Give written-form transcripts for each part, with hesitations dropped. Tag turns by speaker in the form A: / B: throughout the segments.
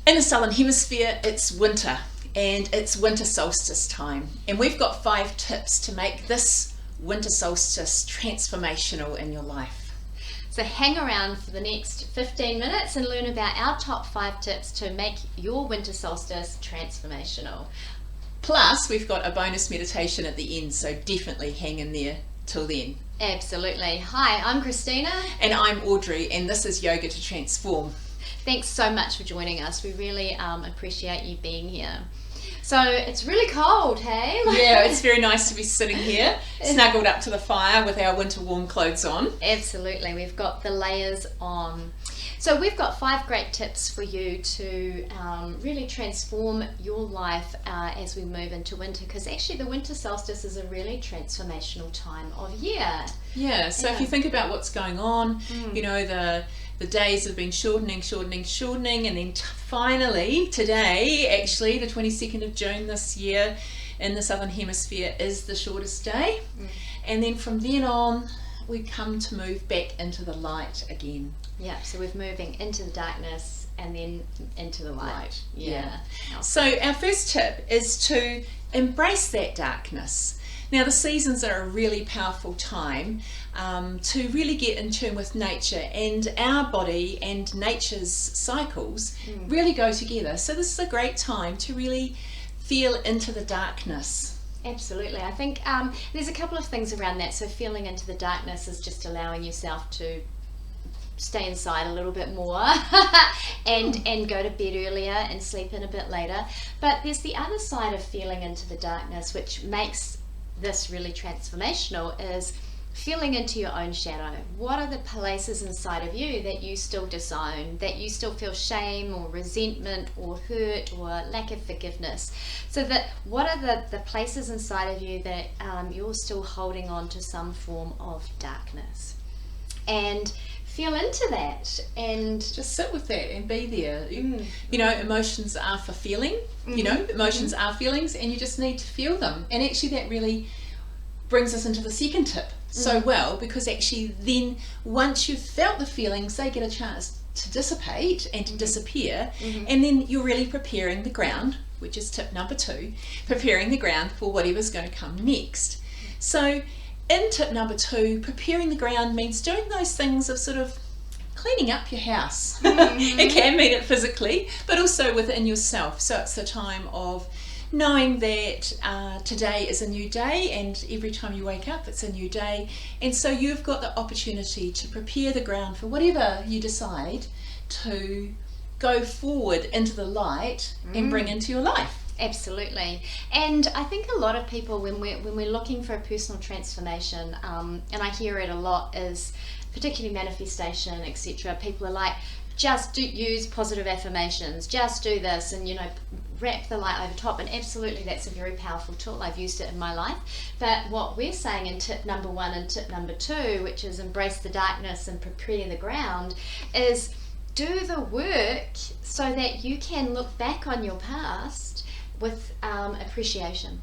A: In the Southern Hemisphere, it's winter and it's winter solstice time. And we've got 5 tips to make this winter solstice transformational in your life.
B: So hang around for the next 15 minutes and learn about our top 5 tips to make your winter solstice transformational.
A: Plus, we've got a bonus meditation at the end, so definitely hang in there till then.
B: Absolutely. Hi, I'm Christina.
A: And I'm Audrey, and this is Yoga to Transform.
B: Thanks so much for joining us. We really appreciate you being here. So it's really cold, hey?
A: Yeah, it's very nice to be sitting here, snuggled up to the fire with our winter warm clothes on.
B: Absolutely, we've got the layers on. So we've got 5 great tips for you to really transform your life as we move into winter, because actually the winter solstice is a really transformational time of year.
A: Yeah, so if you think about what's going on, you know, the days have been shortening, and then finally today, actually the 22nd of June this year in the Southern Hemisphere is the shortest day. And then from then on we come to move back into the light again.
B: Yeah, so we're moving into the darkness and then into the light. Yeah.
A: So our first tip is to embrace that darkness. Now the seasons are a really powerful time to really get in tune with nature, and our body and nature's cycles really go together. So this is a great time to really feel into the darkness.
B: Absolutely. I think there's a couple of things around that. So feeling into the darkness is just allowing yourself to stay inside a little bit more and go to bed earlier and sleep in a bit later. But there's the other side of feeling into the darkness, which makes this really transformational, is feeling into your own shadow. What are the places inside of you that you still disown, that you still feel shame or resentment or hurt or lack of forgiveness? So that what are the places inside of you that you're still holding on to some form of darkness? And feel into that and
A: just sit with that and be there. You know, emotions are for feeling. You know, emotions are feelings, and you just need to feel them. And actually that really brings us into the second tip so well, because actually then once you've felt the feelings, they get a chance to dissipate and to disappear, and then you're really preparing the ground, which is tip number 2, preparing the ground for whatever's going to come next. So in tip number 2, preparing the ground means doing those things of sort of cleaning up your house. It can mean it physically, but also within yourself. So it's a time of knowing that today is a new day, and every time you wake up it's a new day, and so you've got the opportunity to prepare the ground for whatever you decide to go forward into the light and bring into your life.
B: Absolutely. And I think a lot of people, when we're looking for a personal transformation, and I hear it a lot, is particularly manifestation, etc. People are like, just use positive affirmations, just do this, and, you know, wrap the light over top. And absolutely, that's a very powerful tool. I've used it in my life. But what we're saying in tip number 1 and tip number 2, which is embrace the darkness and prepare the ground, is do the work so that you can look back on your past with appreciation.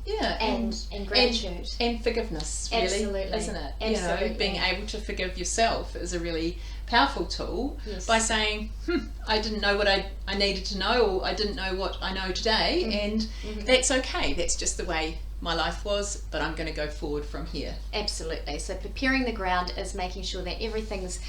A: Yeah,
B: and gratitude
A: and forgiveness, really.
B: Absolutely.
A: Isn't it?
B: Absolutely.
A: You know, being able to forgive yourself is a really powerful tool. By saying, I didn't know what I needed to know, or I didn't know what I know today, and that's okay. That's just the way my life was, but I'm going to go forward from here.
B: Absolutely. So preparing the ground is making sure that everything's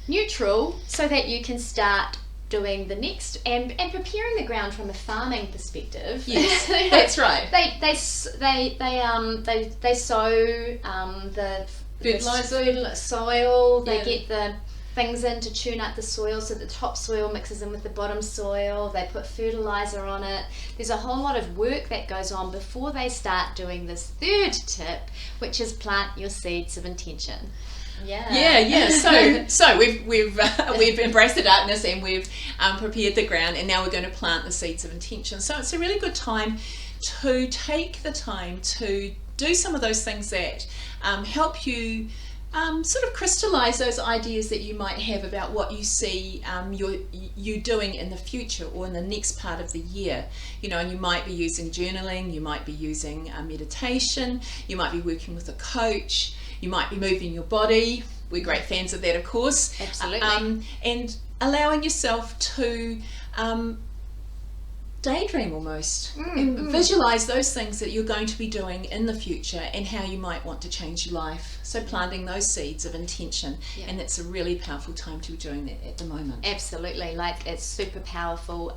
B: neutral so that you can start doing the next, and preparing the ground from a farming perspective.
A: Yes, that's right.
B: They sow the fertilizer, soil. They get the things in to tune up the soil so the top soil mixes in with the bottom soil. They put fertilizer on it. There's a whole lot of work that goes on before they start doing this third tip, which is plant your seeds of intention.
A: Yeah. So we've embraced the darkness, and we've prepared the ground, and now we're going to plant the seeds of intention. So it's a really good time to take the time to do some of those things that help you sort of crystallize those ideas that you might have about what you see you doing in the future or in the next part of the year. You know, and you might be using journaling, you might be using meditation, you might be working with a coach, you might be moving your body. We're great fans of that, of course.
B: Absolutely.
A: And allowing yourself to daydream almost, and visualize those things that you're going to be doing in the future and how you might want to change your life. So planting those seeds of intention, and it's a really powerful time to be doing that at the moment.
B: Absolutely, like it's super powerful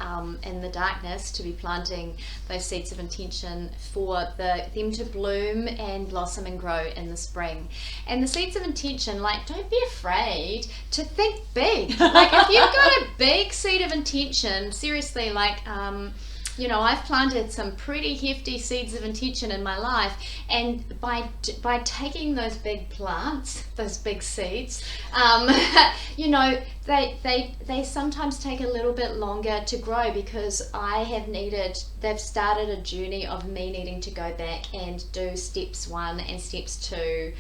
B: in the darkness to be planting those seeds of intention for them to bloom and blossom and grow in the spring. And the seeds of intention, like, don't be afraid to think big. Like, if you've got a big seed of intention, seriously, like you know, I've planted some pretty hefty seeds of intention in my life, and by taking those big plants, those big seeds, you know, they sometimes take a little bit longer to grow, because they've started a journey of me needing to go back and do steps 1 and steps 2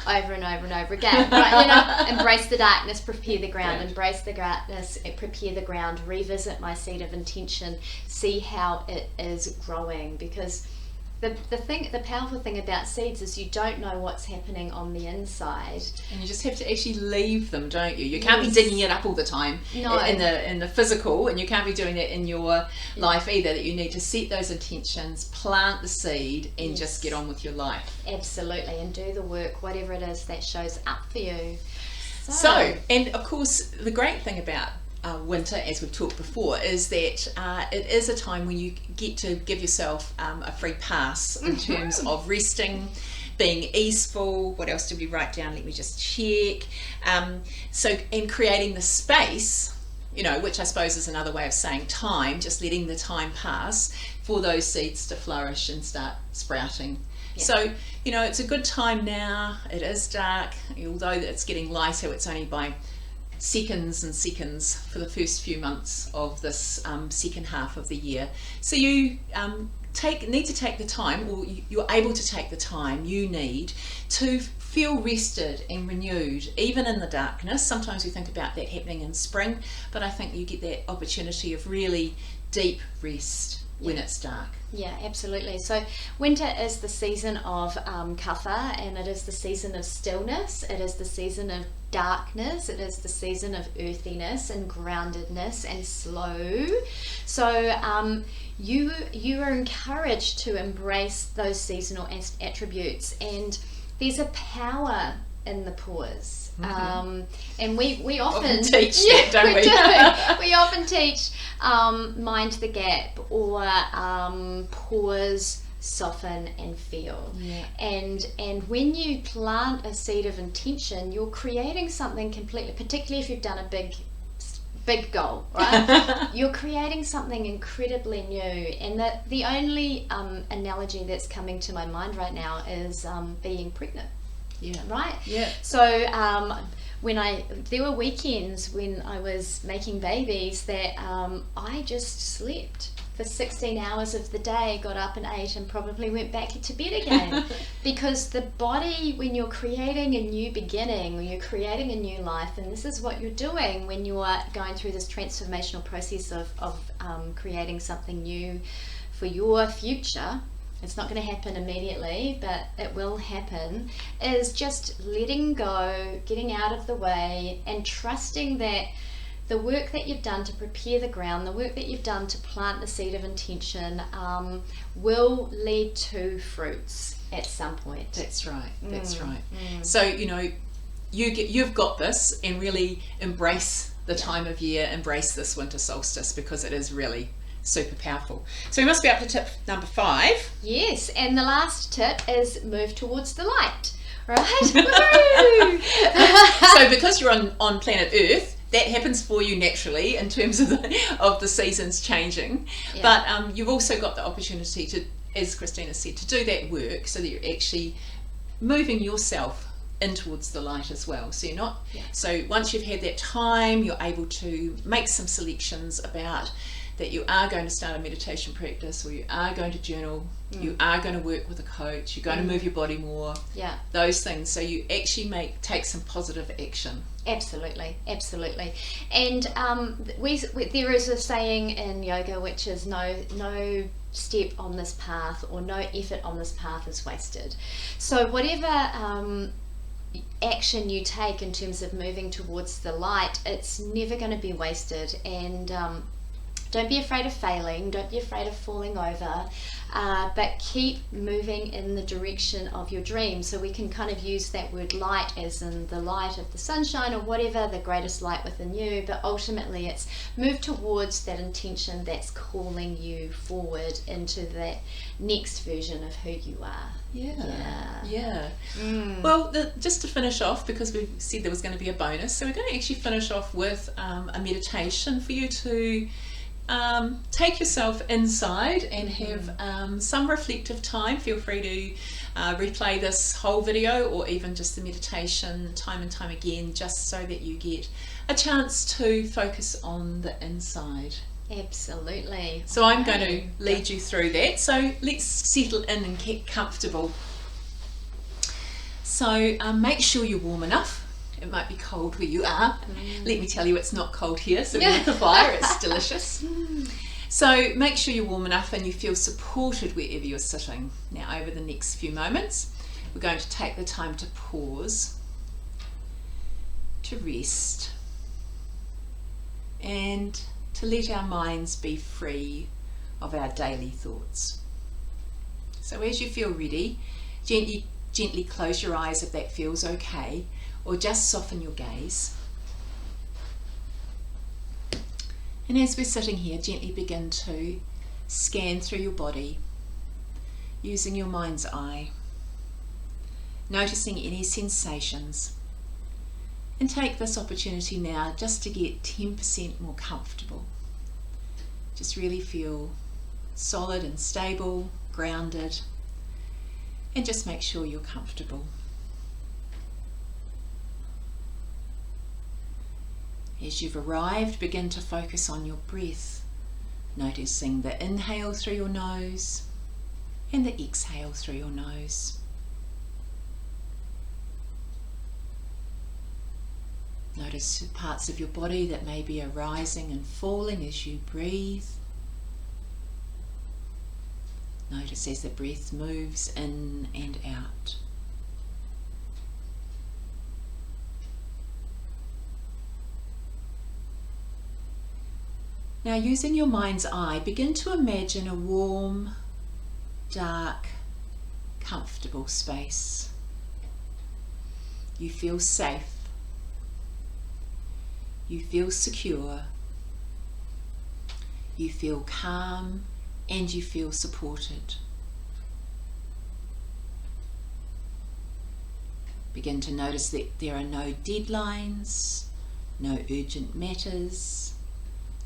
B: over and over and over again, right? You know, embrace the darkness, prepare the ground, embrace the darkness, prepare the ground, revisit my seed of intention, see how it is growing, because the powerful thing about seeds is you don't know what's happening on the inside,
A: and you just have to actually leave them, don't you? You can't be digging it up all the time in the physical, and you can't be doing that in your life either. That you need to set those intentions, plant the seed, and just get on with your life.
B: Absolutely, and do the work, whatever it is that shows up for you.
A: So, and of course, the great thing about winter, as we've talked before, is that it is a time when you get to give yourself a free pass in terms of resting, being easeful. What else did we write down? Let me just check. And creating the space, you know, which I suppose is another way of saying time, just letting the time pass for those seeds to flourish and start sprouting. Yeah. So, you know, it's a good time now. It is dark, although it's getting lighter. It's only by seconds and seconds for the first few months of this second half of the year. So you need to take the time, or you're able to take the time you need to feel rested and renewed, even in the darkness. Sometimes we think about that happening in spring, but I think you get that opportunity of really deep rest when it's dark.
B: Yeah, absolutely. So winter is the season of kawha, and it is the season of stillness. It is the season of darkness. It is the season of earthiness and groundedness and slow. So you are encouraged to embrace those seasonal attributes, and there's a power in the pause. And we often
A: teach that, don't we?
B: We often teach mind the gap, or pause, soften and feel. And when you plant a seed of intention, you're creating something completely, particularly if you've done a big goal, right? You're creating something incredibly new. And the only analogy that's coming to my mind right now is being pregnant.
A: Yeah.
B: Right?
A: Yeah.
B: So there were weekends when I was making babies that I just slept for 16 hours of the day, got up and ate, and probably went back to bed again. Because the body, when you're creating a new beginning, when you're creating a new life, and this is what you're doing when you are going through this transformational process of creating something new for your future, it's not going to happen immediately, but it will happen, is just letting go, getting out of the way, and trusting that the work that you've done to prepare the ground, the work that you've done to plant the seed of intention, will lead to fruits at some point.
A: That's right. That's right. So, you know, you've got this, and really embrace the time of year, embrace this winter solstice, because it is really super powerful. So we must be up to tip number 5.
B: Yes, and the last tip is move towards the light, right?
A: So because you're on planet Earth, that happens for you naturally in terms of the seasons changing. But you've also got the opportunity to, as Christina said, to do that work so that you're actually moving yourself in towards the light as well. So you're not. So once you've had that time, you're able to make some selections about that you are going to start a meditation practice, or you are going to journal, you are going to work with a coach, you're going to move your body more, those things. So you actually take some positive action.
B: Absolutely. And there is a saying in yoga which is no step on this path, or no effort on this path is wasted. So whatever action you take in terms of moving towards the light, it's never going to be wasted. And Don't be afraid of failing, don't be afraid of falling over, but keep moving in the direction of your dream. So we can kind of use that word light as in the light of the sunshine or whatever, the greatest light within you, but ultimately it's move towards that intention that's calling you forward into that next version of who you are.
A: Yeah. Well, just to finish off, because we said there was going to be a bonus, so we're going to actually finish off with a meditation for you to take yourself inside and have some reflective time. Feel free to replay this whole video or even just the meditation time and time again, just so that you get a chance to focus on the inside.
B: Absolutely.
A: So I'm going to lead you through that. So let's settle in and get comfortable. So make sure you're warm enough. It might be cold where you are. Let me tell you, it's not cold here, so with the fire, it's delicious. So make sure you're warm enough and you feel supported wherever you're sitting. Now, over the next few moments, we're going to take the time to pause, to rest, and to let our minds be free of our daily thoughts. So as you feel ready, gently close your eyes if that feels okay, or just soften your gaze. And as we're sitting here, gently begin to scan through your body using your mind's eye, noticing any sensations. And take this opportunity now just to get 10% more comfortable. Just really feel solid and stable, grounded, and just make sure you're comfortable. As you've arrived, begin to focus on your breath, noticing the inhale through your nose and the exhale through your nose. Notice parts of your body that may be arising and falling as you breathe. Notice as the breath moves in and out. Now, using your mind's eye, begin to imagine a warm, dark, comfortable space. You feel safe. You feel secure. You feel calm and you feel supported. Begin to notice that there are no deadlines, no urgent matters,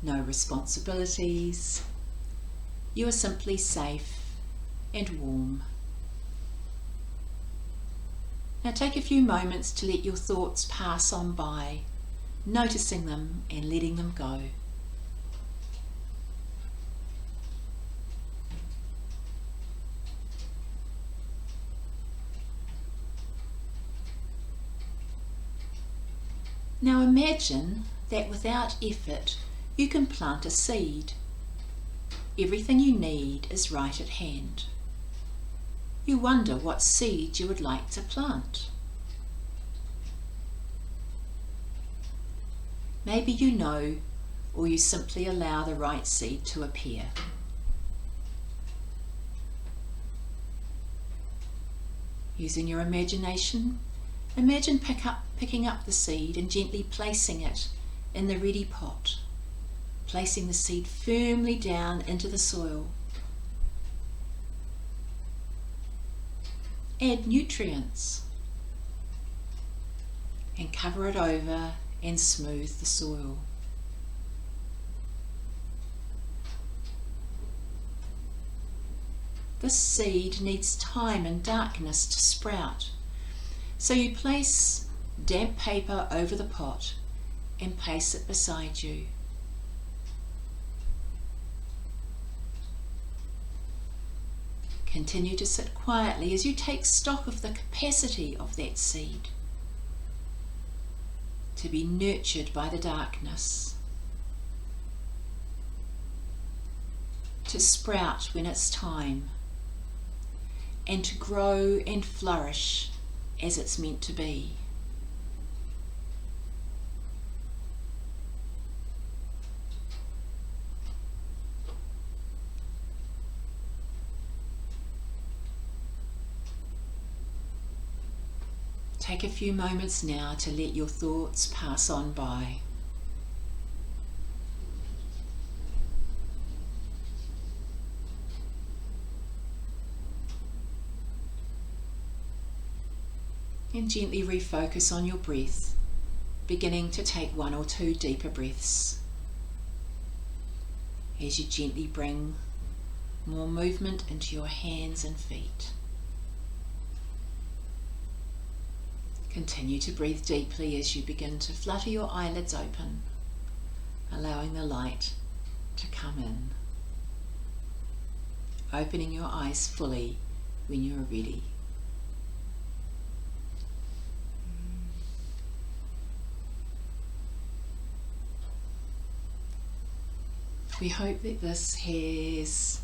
A: no responsibilities. You are simply safe and warm. Now take a few moments to let your thoughts pass on by, noticing them and letting them go. Now imagine that without effort you can plant a seed. Everything you need is right at hand. You wonder what seed you would like to plant. Maybe you know, or you simply allow the right seed to appear. Using your imagination, imagine picking up the seed and gently placing it in the ready pot, placing the seed firmly down into the soil. Add nutrients and cover it over and smooth the soil. This seed needs time and darkness to sprout, so you place damp paper over the pot and place it beside you. Continue to sit quietly as you take stock of the capacity of that seed to be nurtured by the darkness, to sprout when it's time, and to grow and flourish as it's meant to be. Take a few moments now to let your thoughts pass on by. And gently refocus on your breath, beginning to take 1 or 2 deeper breaths. As you gently bring more movement into your hands and feet. Continue to breathe deeply as you begin to flutter your eyelids open, allowing the light to come in. Opening your eyes fully when you are ready. We hope that this has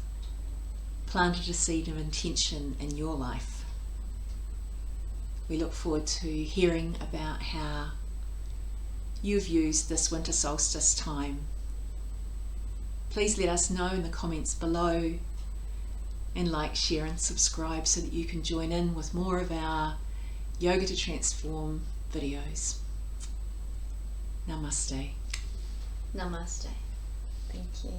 A: planted a seed of intention in your life. We look forward to hearing about how you've used this winter solstice time. Please let us know in the comments below, and like, share and subscribe so that you can join in with more of our Yoga to Transform videos. Namaste.
B: Namaste. Thank you.